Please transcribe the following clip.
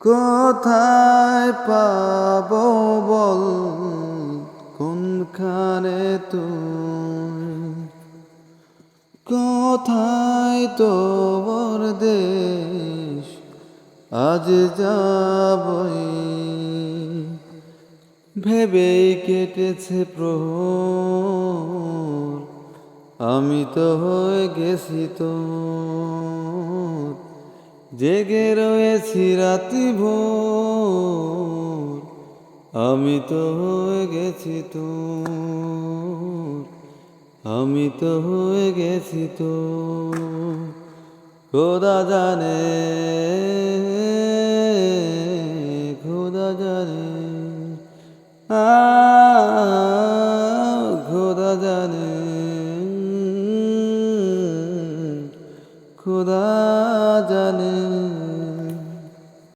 কোথায় পাবো বল, কোনখানে তুই? কোথায় তোর দেশ, আজ যাবই ভেবেই কেটেছে প্রহর। আমি তো হয়ে গেছি তোর, জেগে রয়েছি রাতি ভোর। আমি তো হয়ে গেছি তোর, আমি তো হয়ে গেছি তোর। খোদা জানে, খোদা জানে, খোদা জানে, খোদা জানে।